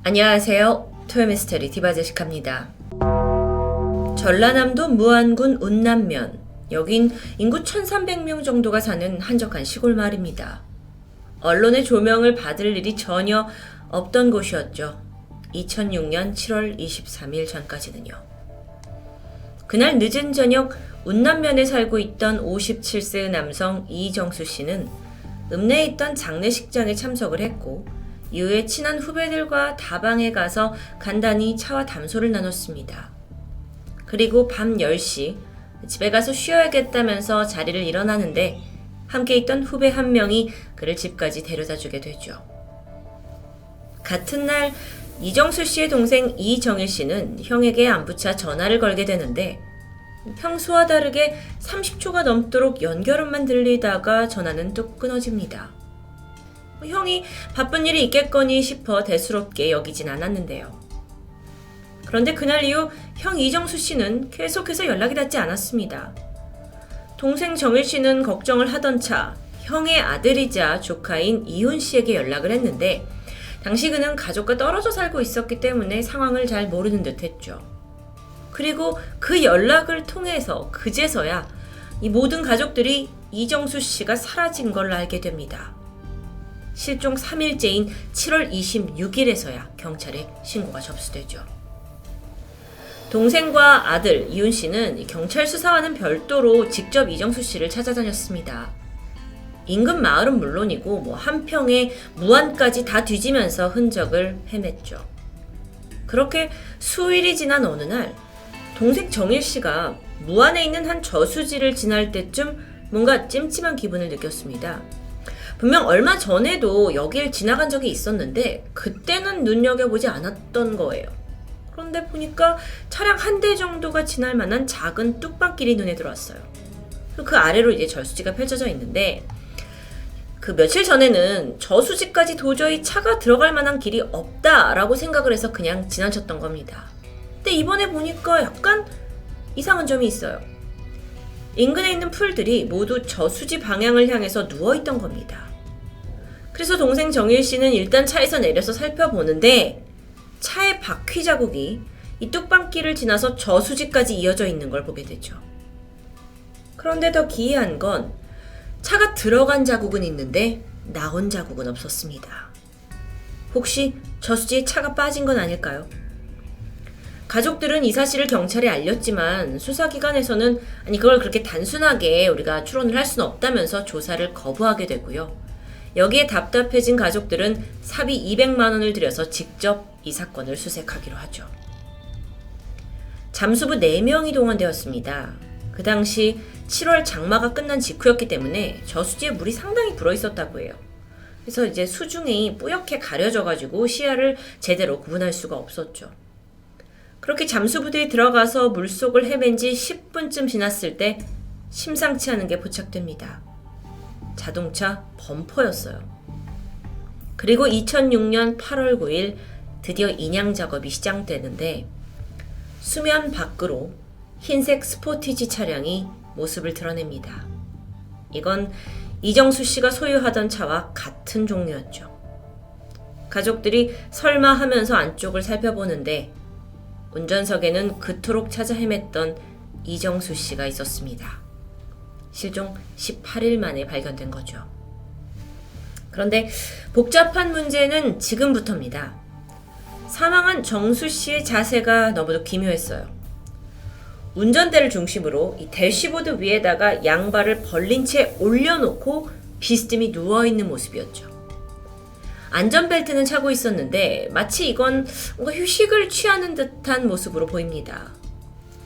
안녕하세요. 토요미스테리 디바제식합니다. 전라남도 무안군 운남면. 여긴 인구 1300명 정도가 사는 한적한 시골 마을입니다. 언론의 조명을 받을 일이 전혀 없던 곳이었죠. 2006년 7월 23일 전까지는요. 그날 늦은 저녁 운남면에 살고 있던 57세의 남성 이정수 씨는 읍내에 있던 장례식장에 참석을 했고 이후에 친한 후배들과 다방에 가서 간단히 차와 담소를 나눴습니다. 그리고 밤 10시 집에 가서 쉬어야겠다면서 자리를 일어나는데 함께 있던 후배 한 명이 그를 집까지 데려다주게 되죠. 같은 날 이정수 씨의 동생 이정일 씨는 형에게 안부차 전화를 걸게 되는데 평소와 다르게 30초가 넘도록 연결음만 들리다가 전화는 뚝 끊어집니다. 형이 바쁜 일이 있겠거니 싶어 대수롭게 여기진 않았는데요. 그런데 그날 이후 형 이정수 씨는 계속해서 연락이 닿지 않았습니다. 동생 정일 씨는 걱정을 하던 차 형의 아들이자 조카인 이훈 씨에게 연락을 했는데 당시 그는 가족과 떨어져 살고 있었기 때문에 상황을 잘 모르는 듯 했죠. 그리고 그 연락을 통해서 그제서야 이 모든 가족들이 이정수 씨가 사라진 걸 알게 됩니다. 실종 3일째인 7월 26일에서야 경찰에 신고가 접수되죠. 동생과 아들 이훈 씨는 경찰 수사와는 별도로 직접 이정수 씨를 찾아다녔습니다. 인근 마을은 물론이고 한평에 무안까지 다 뒤지면서 흔적을 헤맸죠. 그렇게 수일이 지난 어느 날 동생 정일 씨가 무안에 있는 한 저수지를 지날 때쯤 뭔가 찜찜한 기분을 느꼈습니다. 분명 얼마 전에도 여길 지나간 적이 있었는데 그때는 눈여겨보지 않았던 거예요. 그런데 보니까 차량 한 대 정도가 지날 만한 작은 뚝방길이 눈에 들어왔어요. 그 아래로 이제 저수지가 펼쳐져 있는데 그 며칠 전에는 저수지까지 도저히 차가 들어갈 만한 길이 없다라고 생각을 해서 그냥 지나쳤던 겁니다. 근데 이번에 보니까 약간 이상한 점이 있어요. 인근에 있는 풀들이 모두 저수지 방향을 향해서 누워있던 겁니다. 그래서 동생 정일 씨는 일단 차에서 내려서 살펴보는데 차의 바퀴 자국이 이 뚝방길을 지나서 저수지까지 이어져 있는 걸 보게 되죠. 그런데 더 기이한 건 차가 들어간 자국은 있는데 나온 자국은 없었습니다. 혹시 저수지에 차가 빠진 건 아닐까요? 가족들은 이 사실을 경찰에 알렸지만 수사기관에서는 그걸 그렇게 단순하게 우리가 추론을 할 수는 없다면서 조사를 거부하게 되고요. 여기에 답답해진 가족들은 사비 200만 원을 들여서 직접 이 사건을 수색하기로 하죠. 잠수부 4명이 동원되었습니다. 그 당시 7월 장마가 끝난 직후였기 때문에 저수지에 물이 상당히 불어 있었다고 해요. 그래서 이제 수중이 뿌옇게 가려져가지고 시야를 제대로 구분할 수가 없었죠. 그렇게 잠수부대에 들어가서 물속을 헤맨 지 10분쯤 지났을 때 심상치 않은 게 포착됩니다. 자동차 범퍼였어요. 그리고 2006년 8월 9일 드디어 인양 작업이 시작되는데 수면 밖으로 흰색 스포티지 차량이 모습을 드러냅니다. 이건 이정수 씨가 소유하던 차와 같은 종류였죠. 가족들이 설마 하면서 안쪽을 살펴보는데 운전석에는 그토록 찾아 헤맸던 이정수 씨가 있었습니다. 실종 18일 만에 발견된 거죠. 그런데 복잡한 문제는 지금부터입니다. 사망한 정수 씨의 자세가 너무도 기묘했어요. 운전대를 중심으로 이 대시보드 위에다가 양발을 벌린 채 올려놓고 비스듬히 누워있는 모습이었죠. 안전벨트는 차고 있었는데 마치 이건 뭔가 휴식을 취하는 듯한 모습으로 보입니다.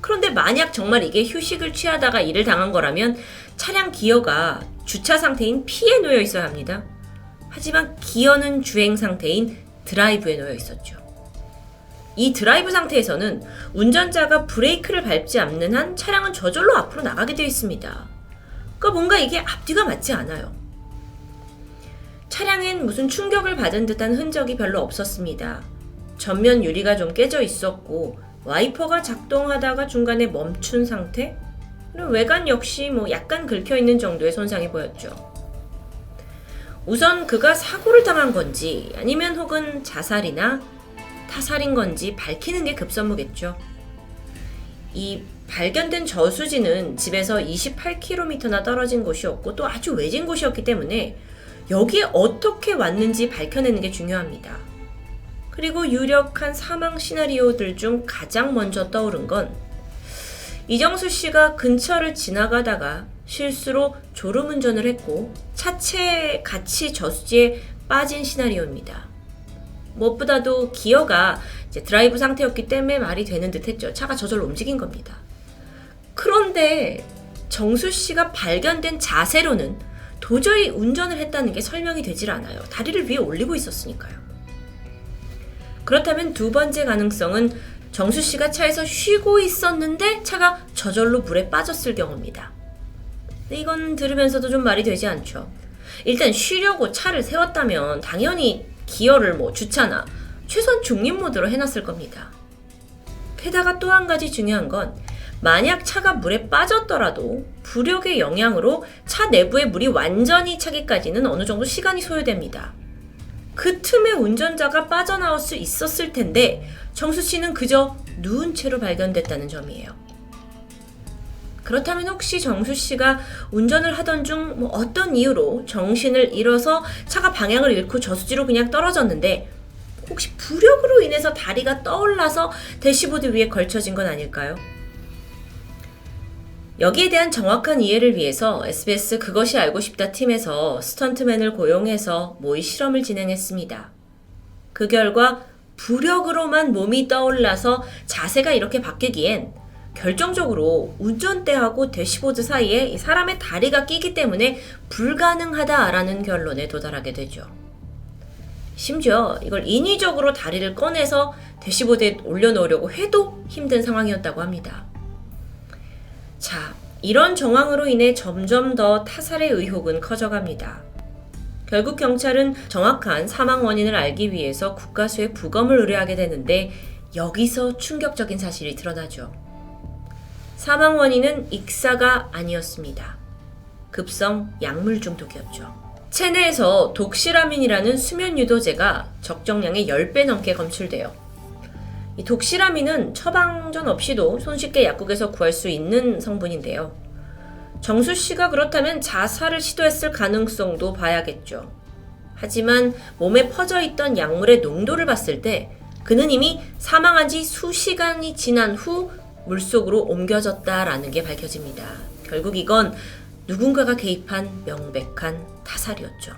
그런데 만약 정말 이게 휴식을 취하다가 일을 당한 거라면 차량 기어가 주차 상태인 P에 놓여 있어야 합니다. 하지만 기어는 주행 상태인 드라이브에 놓여 있었죠. 이 드라이브 상태에서는 운전자가 브레이크를 밟지 않는 한 차량은 저절로 앞으로 나가게 되어 있습니다. 그러니까 뭔가 이게 앞뒤가 맞지 않아요. 차량엔 무슨 충격을 받은 듯한 흔적이 별로 없었습니다. 전면 유리가 좀 깨져 있었고 와이퍼가 작동하다가 중간에 멈춘 상태? 그리고 외관 역시 약간 긁혀있는 정도의 손상이 보였죠. 우선 그가 사고를 당한 건지 아니면 혹은 자살이나 타살인 건지 밝히는 게 급선무겠죠. 이 발견된 저수지는 집에서 28km나 떨어진 곳이었고 또 아주 외진 곳이었기 때문에 여기에 어떻게 왔는지 밝혀내는 게 중요합니다. 그리고 유력한 사망 시나리오들 중 가장 먼저 떠오른 건 이정수 씨가 근처를 지나가다가 실수로 졸음운전을 했고 차체에 같이 저수지에 빠진 시나리오입니다. 무엇보다도 기어가 이제 드라이브 상태였기 때문에 말이 되는 듯 했죠. 차가 저절로 움직인 겁니다. 그런데 정수 씨가 발견된 자세로는 도저히 운전을 했다는 게 설명이 되질 않아요. 다리를 위에 올리고 있었으니까요. 그렇다면 두 번째 가능성은 정수 씨가 차에서 쉬고 있었는데 차가 저절로 물에 빠졌을 경우입니다. 이건 들으면서도 좀 말이 되지 않죠. 일단 쉬려고 차를 세웠다면 당연히 기어를 주차나 최소한 중립 모드로 해놨을 겁니다. 게다가 또 한 가지 중요한 건 만약 차가 물에 빠졌더라도 부력의 영향으로 차 내부에 물이 완전히 차기까지는 어느 정도 시간이 소요됩니다. 그 틈에 운전자가 빠져나올 수 있었을 텐데 정수 씨는 그저 누운 채로 발견됐다는 점이에요. 그렇다면 혹시 정수 씨가 운전을 하던 중 어떤 이유로 정신을 잃어서 차가 방향을 잃고 저수지로 그냥 떨어졌는데 혹시 부력으로 인해서 다리가 떠올라서 대시보드 위에 걸쳐진 건 아닐까요? 여기에 대한 정확한 이해를 위해서 SBS 그것이 알고 싶다 팀에서 스턴트맨을 고용해서 모의 실험을 진행했습니다. 그 결과 부력으로만 몸이 떠올라서 자세가 이렇게 바뀌기엔 결정적으로 운전대하고 대시보드 사이에 사람의 다리가 끼기 때문에 불가능하다라는 결론에 도달하게 되죠. 심지어 이걸 인위적으로 다리를 꺼내서 대시보드에 올려놓으려고 해도 힘든 상황이었다고 합니다. 자, 이런 정황으로 인해 점점 더 타살의 의혹은 커져갑니다. 결국 경찰은 정확한 사망 원인을 알기 위해서 국가수에 부검을 의뢰하게 되는데 여기서 충격적인 사실이 드러나죠. 사망 원인은 익사가 아니었습니다. 급성 약물 중독이었죠. 체내에서 독시라민이라는 수면 유도제가 적정량의 10배 넘게 검출돼요. 이 독시라민은 처방전 없이도 손쉽게 약국에서 구할 수 있는 성분인데요. 정수 씨가 그렇다면 자살을 시도했을 가능성도 봐야겠죠. 하지만 몸에 퍼져 있던 약물의 농도를 봤을 때 그는 이미 사망한 지 수시간이 지난 후 물속으로 옮겨졌다라는 게 밝혀집니다. 결국 이건 누군가가 개입한 명백한 타살이었죠.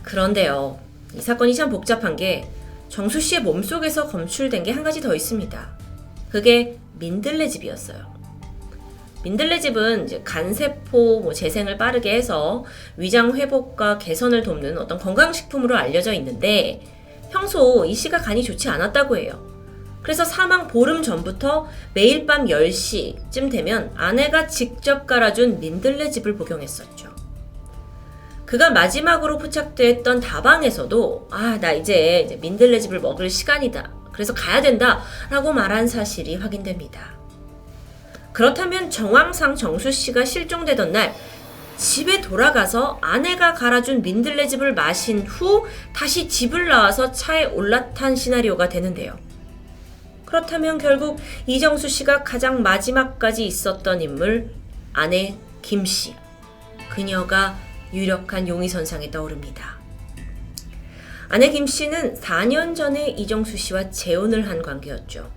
그런데요, 이 사건이 참 복잡한 게 정수 씨의 몸속에서 검출된 게 한 가지 더 있습니다. 그게 민들레즙이었어요. 민들레즙은 이제 간세포 재생을 빠르게 해서 위장 회복과 개선을 돕는 어떤 건강식품으로 알려져 있는데 평소 이 씨가 간이 좋지 않았다고 해요. 그래서 사망 보름 전부터 매일 밤 10시쯤 되면 아내가 직접 깔아준 민들레즙을 복용했었죠. 그가 마지막으로 포착됐던 다방에서도 나 이제 민들레즙을 먹을 시간이다. 그래서 가야 된다. 라고 말한 사실이 확인됩니다. 그렇다면 정황상 정수 씨가 실종되던 날 집에 돌아가서 아내가 갈아준 민들레즙을 마신 후 다시 집을 나와서 차에 올라탄 시나리오가 되는데요. 그렇다면 결국 이정수 씨가 가장 마지막까지 있었던 인물, 아내 김 씨. 그녀가 유력한 용의선상에 떠오릅니다. 아내 김 씨는 4년 전에 이정수 씨와 재혼을 한 관계였죠.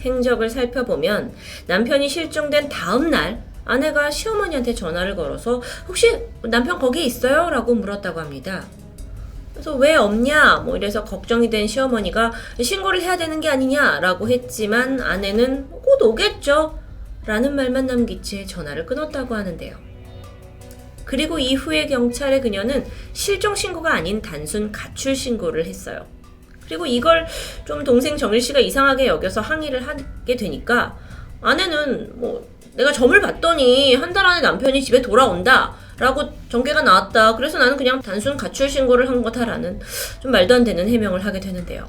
행적을 살펴보면 남편이 실종된 다음 날 아내가 시어머니한테 전화를 걸어서 혹시 남편 거기 있어요? 라고 물었다고 합니다. 그래서 왜 없냐? 이래서 걱정이 된 시어머니가 신고를 해야 되는 게 아니냐? 라고 했지만 아내는 곧 오겠죠? 라는 말만 남긴 채 전화를 끊었다고 하는데요. 그리고 이후에 경찰에 그녀는 실종 신고가 아닌 단순 가출 신고를 했어요. 그리고 이걸 좀 동생 정일 씨가 이상하게 여겨서 항의를 하게 되니까 아내는 내가 점을 봤더니 한 달 안에 남편이 집에 돌아온다 라고 전개가 나왔다. 그래서 나는 그냥 단순 가출 신고를 한 거다라는 좀 말도 안 되는 해명을 하게 되는데요.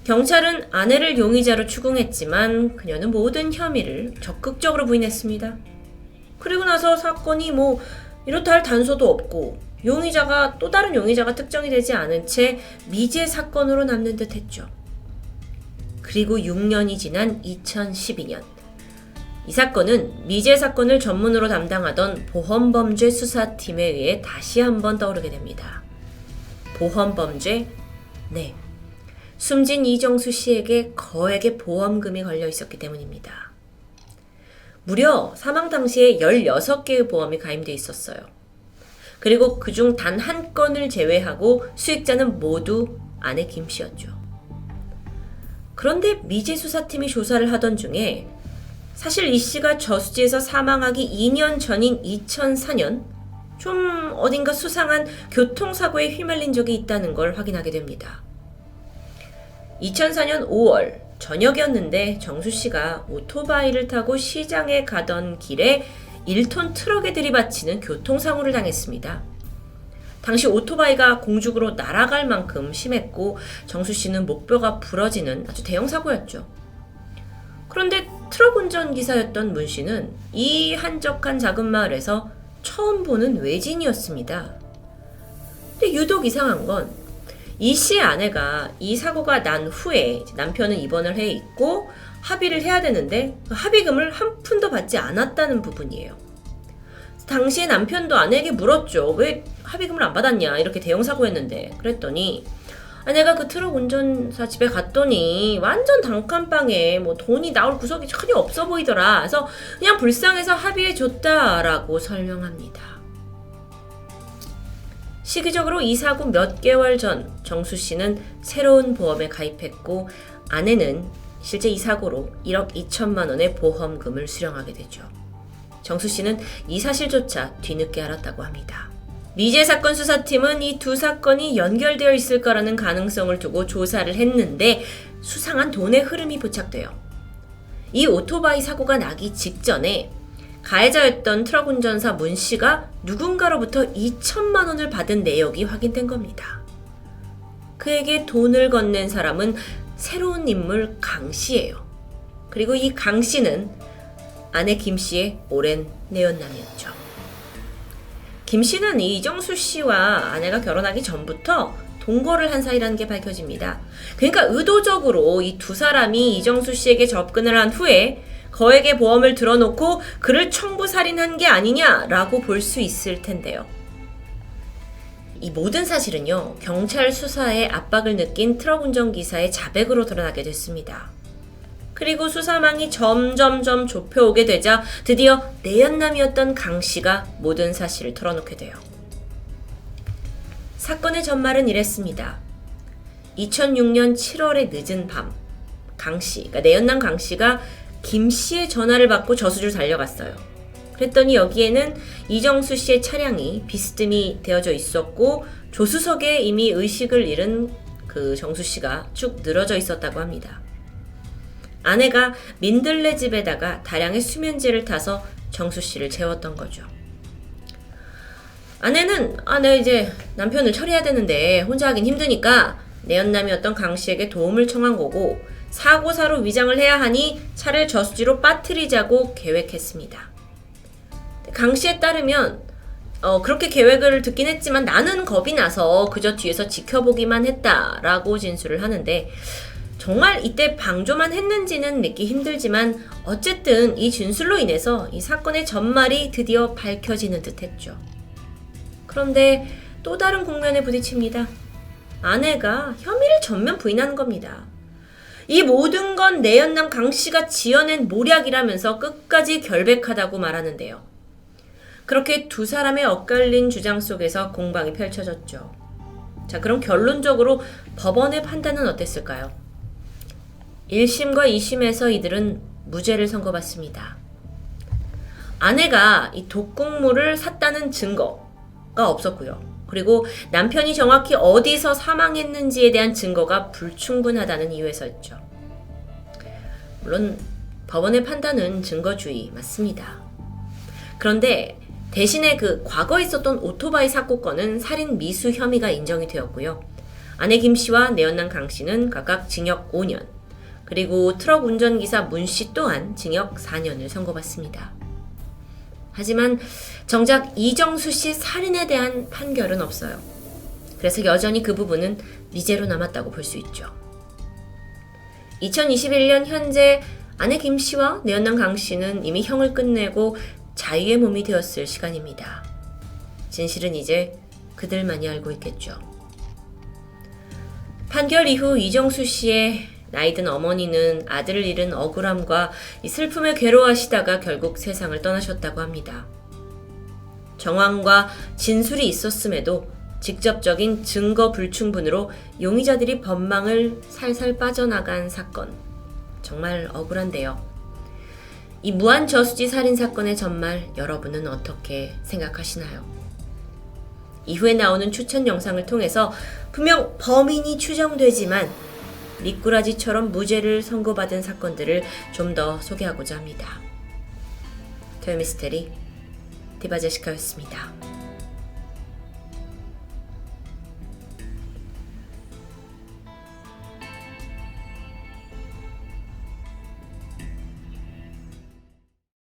경찰은 아내를 용의자로 추궁했지만 그녀는 모든 혐의를 적극적으로 부인했습니다. 그리고 나서 사건이 이렇다 할 단서도 없고 용의자가 또 다른 용의자가 특정이 되지 않은 채 미제 사건으로 남는 듯 했죠. 그리고 6년이 지난 2012년. 이 사건은 미제 사건을 전문으로 담당하던 보험범죄 수사팀에 의해 다시 한번 떠오르게 됩니다. 보험범죄? 네. 숨진 이정수 씨에게 거액의 보험금이 걸려 있었기 때문입니다. 무려 사망 당시에 16개의 보험이 가입돼 있었어요. 그리고 그중 단 한 건을 제외하고 수익자는 모두 아내 김 씨였죠. 그런데 미제 수사팀이 조사를 하던 중에 사실 이 씨가 저수지에서 사망하기 2년 전인 2004년 좀 어딘가 수상한 교통사고에 휘말린 적이 있다는 걸 확인하게 됩니다. 2004년 5월 저녁이었는데 정수 씨가 오토바이를 타고 시장에 가던 길에 1톤 트럭에 들이받치는 교통사고를 당했습니다. 당시 오토바이가 공중으로 날아갈 만큼 심했고 정수 씨는 목뼈가 부러지는 아주 대형 사고였죠. 그런데 트럭 운전기사였던 문 씨는 이 한적한 작은 마을에서 처음 보는 외진이었습니다. 근데 유독 이상한 건 이 씨의 아내가 이 사고가 난 후에 남편은 입원을 해 있고 합의를 해야 되는데 합의금을 한 푼도 받지 않았다는 부분이에요. 당시에 남편도 아내에게 물었죠. 왜 합의금을 안 받았냐, 이렇게 대형 사고였는데. 그랬더니 아내가 그 트럭 운전사 집에 갔더니 완전 단칸방에 뭐 돈이 나올 구석이 전혀 없어 보이더라. 그래서 그냥 불쌍해서 합의해 줬다라고 설명합니다. 시기적으로 이 사고 몇 개월 전 정수 씨는 새로운 보험에 가입했고 아내는 실제 이 사고로 1억 2천만 원의 보험금을 수령하게 되죠. 정수 씨는 이 사실조차 뒤늦게 알았다고 합니다. 미제 사건 수사팀은 이 두 사건이 연결되어 있을 거라는 가능성을 두고 조사를 했는데 수상한 돈의 흐름이 포착돼요. 이 오토바이 사고가 나기 직전에 가해자였던 트럭 운전사 문 씨가 누군가로부터 2천만 원을 받은 내역이 확인된 겁니다. 그에게 돈을 건넨 사람은 새로운 인물 강 씨예요. 그리고 이 강 씨는 아내 김 씨의 오랜 내연남이었죠. 김 씨는 이정수 씨와 아내가 결혼하기 전부터 동거를 한 사이라는 게 밝혀집니다. 그러니까 의도적으로 이 두 사람이 이정수 씨에게 접근을 한 후에 거액의 보험을 들어놓고 그를 청부살인한 게 아니냐라고 볼 수 있을 텐데요. 이 모든 사실은요, 경찰 수사에 압박을 느낀 트럭 운전기사의 자백으로 드러나게 됐습니다. 그리고 수사망이 점점점 좁혀오게 되자 드디어 내연남이었던 강 씨가 모든 사실을 털어놓게 돼요. 사건의 전말은 이랬습니다. 2006년 7월의 늦은 밤, 강 씨, 그러니까 내연남 강 씨가 김 씨의 전화를 받고 저수지로 달려갔어요. 그랬더니 여기에는 이정수 씨의 차량이 비스듬히 되어져 있었고 조수석에 이미 의식을 잃은 그 정수 씨가 쭉 늘어져 있었다고 합니다. 아내가 민들레 집에다가 다량의 수면제를 타서 정수 씨를 재웠던 거죠. 아내는 내가 이제 남편을 처리해야 되는데 혼자 하긴 힘드니까 내연남이었던 강 씨에게 도움을 청한 거고 사고사로 위장을 해야 하니 차를 저수지로 빠뜨리자고 계획했습니다. 강 씨에 따르면 그렇게 계획을 듣긴 했지만 나는 겁이 나서 그저 뒤에서 지켜보기만 했다라고 진술을 하는데 정말 이때 방조만 했는지는 믿기 힘들지만 어쨌든 이 진술로 인해서 이 사건의 전말이 드디어 밝혀지는 듯 했죠. 그런데 또 다른 국면에 부딪힙니다. 아내가 혐의를 전면 부인하는 겁니다. 이 모든 건 내연남 강 씨가 지어낸 모략이라면서 끝까지 결백하다고 말하는데요. 그렇게 두 사람의 엇갈린 주장 속에서 공방이 펼쳐졌죠. 자, 그럼 결론적으로 법원의 판단은 어땠을까요? 1심과 2심에서 이들은 무죄를 선고받습니다. 아내가 이 독극물을 샀다는 증거가 없었고요. 그리고 남편이 정확히 어디서 사망했는지에 대한 증거가 불충분하다는 이유에서였죠. 물론 법원의 판단은 증거주의 맞습니다. 그런데 대신에 그 과거에 있었던 오토바이 사고건은 살인 미수 혐의가 인정이 되었고요. 아내 김 씨와 내연남 강 씨는 각각 징역 5년, 그리고 트럭 운전기사 문 씨 또한 징역 4년을 선고받습니다. 하지만 정작 이정수 씨 살인에 대한 판결은 없어요. 그래서 여전히 그 부분은 미제로 남았다고 볼 수 있죠. 2021년 현재 아내 김 씨와 내연남 강 씨는 이미 형을 끝내고 자유의 몸이 되었을 시간입니다. 진실은 이제 그들만이 알고 있겠죠. 판결 이후 이정수 씨의 나이든 어머니는 아들을 잃은 억울함과 이 슬픔에 괴로워하시다가 결국 세상을 떠나셨다고 합니다. 정황과 진술이 있었음에도 직접적인 증거 불충분으로 용의자들이 법망을 살살 빠져나간 사건. 정말 억울한데요. 이 무한 저수지 살인 사건의 전말 여러분은 어떻게 생각하시나요? 이후에 나오는 추천 영상을 통해서 분명 범인이 추정되지만 미꾸라지처럼 무죄를 선고받은 사건들을 좀 더 소개하고자 합니다. 토요미스테리 디바제시카였습니다.